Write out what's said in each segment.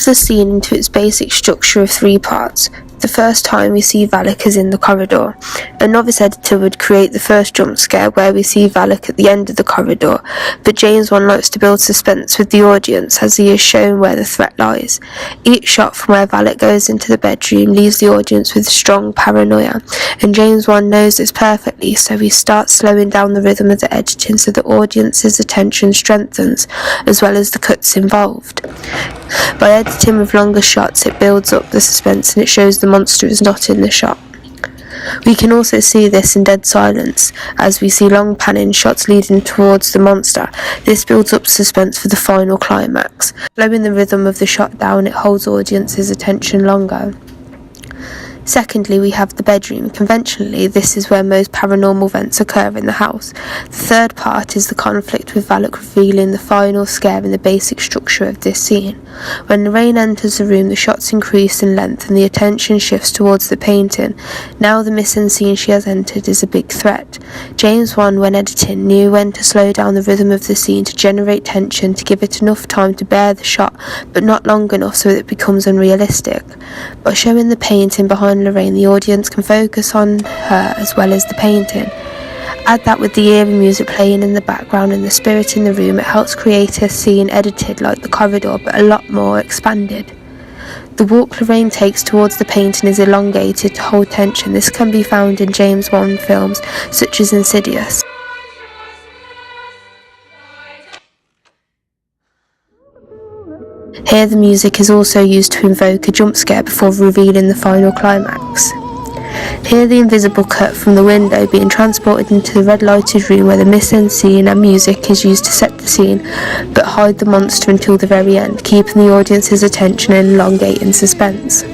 breaks the scene into its basic structure of 3 parts. The first time we see Valak is in the corridor. A novice editor would create the first jump scare where we see Valak at the end of the corridor, but James Wan likes to build suspense with the audience as he is shown where the threat lies. Each shot from where Valak goes into the bedroom leaves the audience with strong paranoia, and James Wan knows this perfectly, so he starts slowing down the rhythm of the editing so the audience's attention strengthens, as well as the cuts involved. By editing with longer shots, it builds up the suspense and it shows the monster is not in the shot. We can also see this in Dead Silence, as we see long panning shots leading towards the monster. This builds up suspense for the final climax. Slowing the rhythm of the shot down, it holds audience's attention longer. Secondly, we have the bedroom. Conventionally, this is where most paranormal events occur in the house. The third part is the conflict with Valak revealing the final scare in the basic structure of this scene. When Lorraine enters the room, the shots increase in length and the attention shifts towards the painting. Now the missing scene she has entered is a big threat. James Wan, when editing, knew when to slow down the rhythm of the scene to generate tension, to give it enough time to bear the shot, but not long enough so that it becomes unrealistic. By showing the painting behind Lorraine, the audience can focus on her as well as the painting. Add that with the eerie music playing in the background and the spirit in the room, it helps create a scene edited like the corridor but a lot more expanded. The walk Lorraine takes towards the painting is elongated to hold tension. This can be found in James Wan films such as Insidious. Here the music is also used to invoke a jump scare before revealing the final climax. Here the invisible cut from the window being transported into the red lighted room where the missing scene and music is used to set the scene but hide the monster until the very end, keeping the audience's attention and elongating suspense.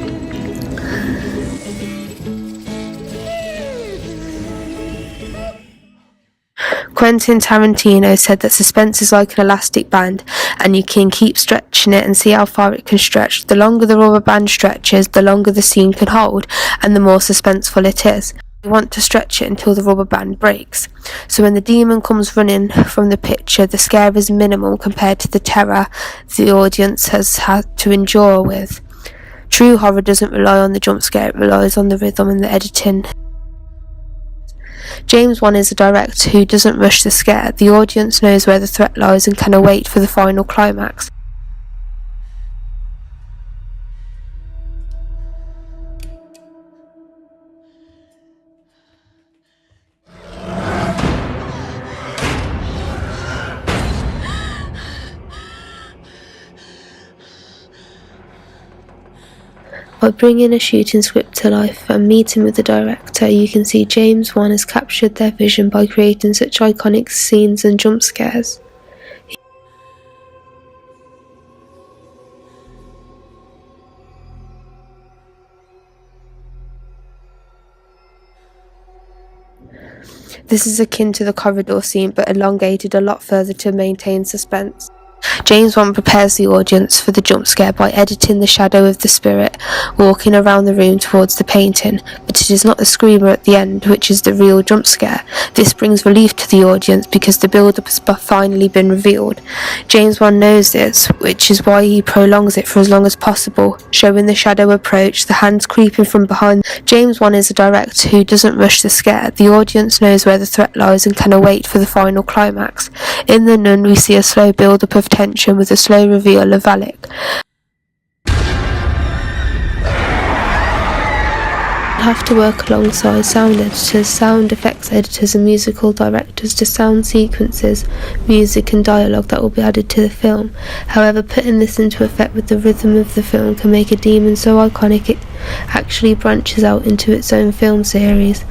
Quentin Tarantino said that suspense is like an elastic band and you can keep stretching it and see how far it can stretch. The longer the rubber band stretches, the longer the scene can hold and the more suspenseful it is. You want to stretch it until the rubber band breaks. So when the demon comes running from the picture, the scare is minimal compared to the terror the audience has had to endure with. True horror doesn't rely on the jump scare, it relies on the rhythm and the editing. James Wan is a director who doesn't rush the scare. The audience knows where the threat lies and can await for the final climax. By bringing a shooting script to life and meeting with the director, you can see James Wan has captured their vision by creating such iconic scenes and jump scares. This is akin to the corridor scene but elongated a lot further to maintain suspense. James Wan prepares the audience for the jump scare by editing the shadow of the spirit walking around the room towards the painting, but it is not the screamer at the end which is the real jump scare. This brings relief to the audience because the build-up has finally been revealed. James Wan knows this, which is why he prolongs it for as long as possible, showing the shadow approach, the hands creeping from behind. James Wan is a director who doesn't rush the scare. The audience knows where the threat lies and can await for the final climax. In The Nun, we see a slow build-up of tension with a slow reveal of Valak. Have to work alongside sound editors, sound effects editors and musical directors to sound sequences, music and dialogue that will be added to the film. However, putting this into effect with the rhythm of the film can make a demon so iconic it actually branches out into its own film series.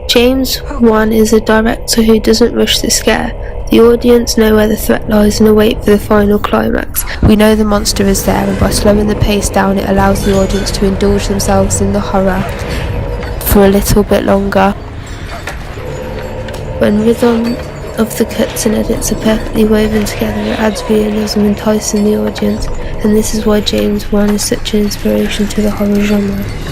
James Wan is a director who doesn't rush the scare. The audience know where the threat lies and await for the final climax. We know the monster is there, and by slowing the pace down it allows the audience to indulge themselves in the horror for a little bit longer. When rhythm of the cuts and edits are perfectly woven together, it adds realism, enticing the audience, and this is why James Wan is such an inspiration to the horror genre.